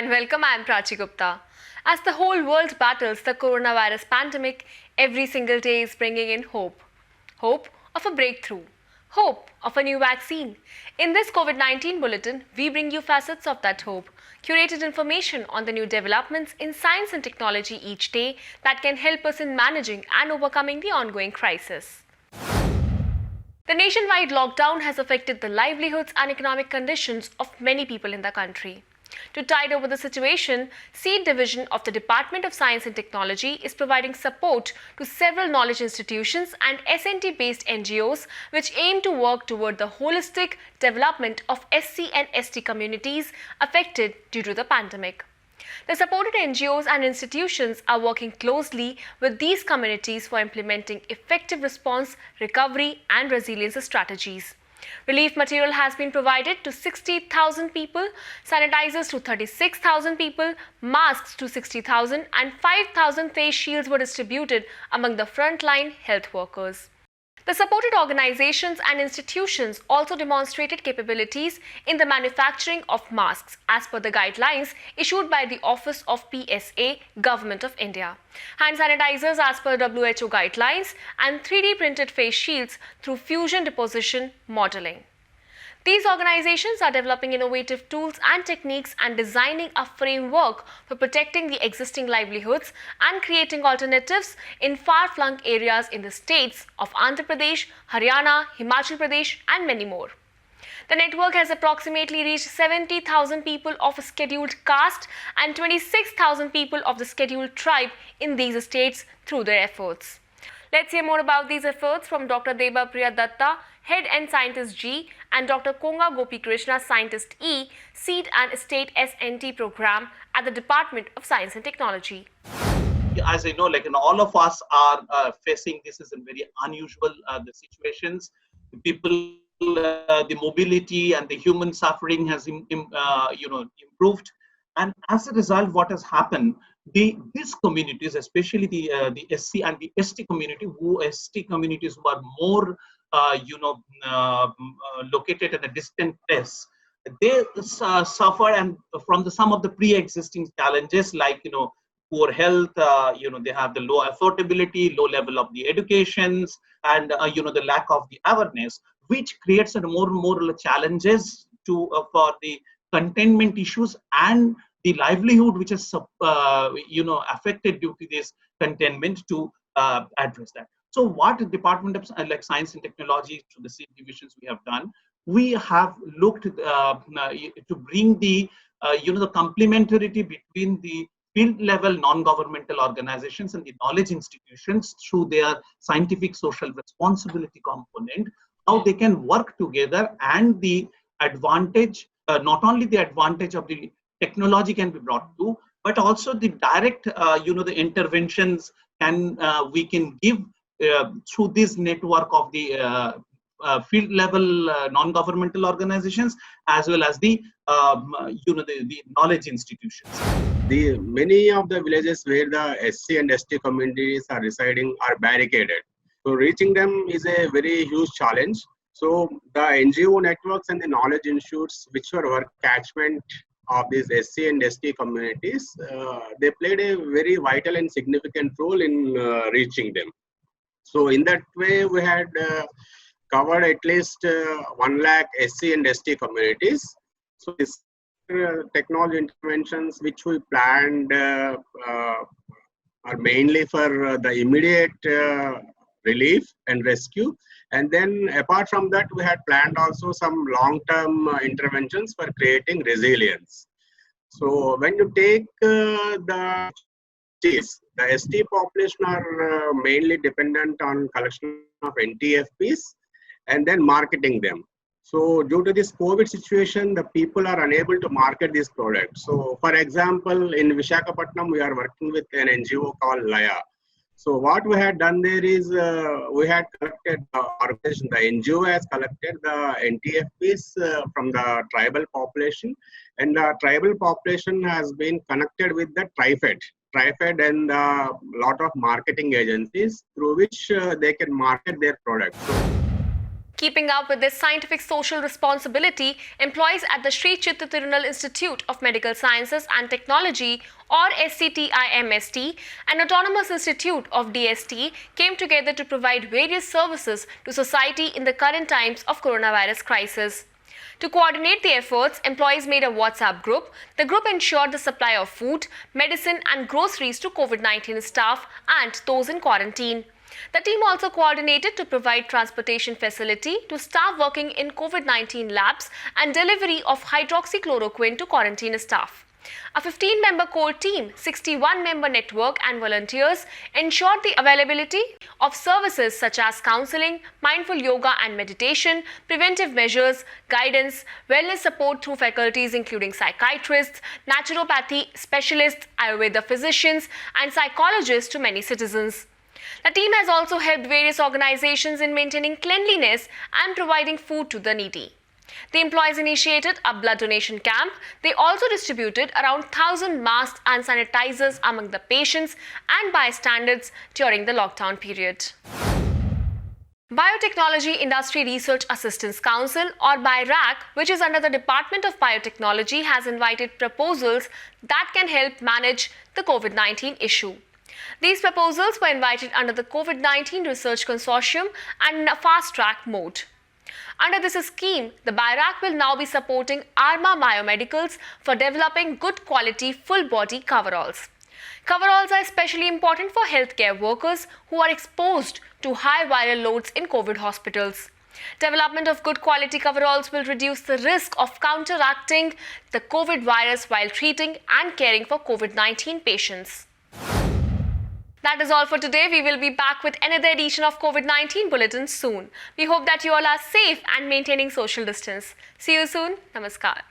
and welcome. I am Prachi Gupta. As the whole world battles the coronavirus pandemic, every single day is bringing in hope. Hope of a breakthrough. Hope of a new vaccine. In this COVID 19 bulletin, we bring you facets of that hope, curated information on the new developments in science and technology each day that can help us in managing and overcoming the ongoing crisis. The nationwide lockdown has affected the livelihoods and economic conditions of many people in the country. To tide over the situation, SEED Division of the Department of Science and Technology is providing support to several knowledge institutions and SNT-based NGOs which aim to work toward the holistic development of SC and ST communities affected due to the pandemic. The supported NGOs and institutions are working closely with these communities for implementing effective response, recovery, and resilience strategies. Relief material has been provided to 60,000 people, sanitizers to 36,000 people, masks to 60,000, and 5,000 face shields were distributed among the frontline health workers. The supported organizations and institutions also demonstrated capabilities in the manufacturing of masks as per the guidelines issued by the Office of PSA, Government of India, hand sanitizers as per WHO guidelines, and 3D printed face shields through fusion deposition modeling. These organizations are developing innovative tools and techniques and designing a framework for protecting the existing livelihoods and creating alternatives in far-flung areas in the states of Andhra Pradesh, Haryana, Himachal Pradesh, and many more. The network has approximately reached 70,000 people of a scheduled caste and 26,000 people of the scheduled tribe in these states through their efforts. Let's hear more about these efforts from Dr. Deba Priya Datta, Head and Scientist G, and Dr. Konga Gopi Krishna, Scientist E, Seed and State SNT Program at the Department of Science and Technology. As I know, all of us are facing this is a very unusual the situations. The people, the mobility and the human suffering has improved, and as a result, what has happened? These communities, especially the SC and the ST community, ST communities who are more located at a distant place, they suffer and from some of the pre-existing challenges like poor health, they have the low affordability, low level of the educations, and the lack of the awareness, which creates more and more challenges to for the containment issues and the livelihood which is affected due to this containment to address that. So what the Department of Science and Technology to the SEED divisions we have done, we have looked to bring the the complementarity between the field level non-governmental organizations and the knowledge institutions through their scientific social responsibility component, how they can work together, and the advantage, not only the advantage of the technology can be brought to, but also the direct the interventions we can give through this network of the field level non-governmental organizations as well as the the knowledge institutions. Many of the villages where the SC and ST communities are residing are barricaded. So reaching them is a very huge challenge. So the NGO networks and the knowledge institutes which were catchment of these SC and ST communities, they played a very vital and significant role in reaching them. So in that way, we had covered at least 1 lakh SC and ST communities. So this technology interventions which we planned are mainly for the immediate relief and rescue. And then apart from that, we had planned also some long-term interventions for creating resilience. So when you take the ST population are mainly dependent on collection of NTFPs and then marketing them. So due to this COVID situation, the people are unable to market these products. So for example, in Visakhapatnam, we are working with an NGO called Laya. So what we had done there is we had collected the NGO has collected the NTFPs from the tribal population, and the tribal population has been connected with the TriFed and a lot of marketing agencies through which they can market their products. Keeping up with this scientific social responsibility, employees at the Sri Chitta Tirunal Institute of Medical Sciences and Technology, or SCTIMST, an autonomous institute of DST, came together to provide various services to society in the current times of coronavirus crisis. To coordinate the efforts, employees made a WhatsApp group. The group ensured the supply of food, medicine and groceries to COVID-19 staff and those in quarantine. The team also coordinated to provide transportation facility to staff working in COVID-19 labs and delivery of hydroxychloroquine to quarantine staff. A 15-member core team, 61-member network and volunteers ensured the availability of services such as counseling, mindful yoga and meditation, preventive measures, guidance, wellness support through faculties including psychiatrists, naturopathy specialists, Ayurveda physicians and psychologists to many citizens. The team has also helped various organizations in maintaining cleanliness and providing food to the needy. The employees initiated a blood donation camp. They also distributed around 1,000 masks and sanitizers among the patients and bystanders during the lockdown period. Biotechnology Industry Research Assistance Council, or BIRAC, which is under the Department of Biotechnology, has invited proposals that can help manage the COVID-19 issue. These proposals were invited under the COVID-19 Research Consortium and in a fast-track mode. Under this scheme, the BIRAC will now be supporting Arma Biomedicals for developing good quality full-body coveralls. Coveralls are especially important for healthcare workers who are exposed to high viral loads in COVID hospitals. Development of good quality coveralls will reduce the risk of counteracting the COVID virus while treating and caring for COVID-19 patients. That is all for today. We will be back with another edition of COVID-19 Bulletin soon. We hope that you all are safe and maintaining social distance. See you soon. Namaskar.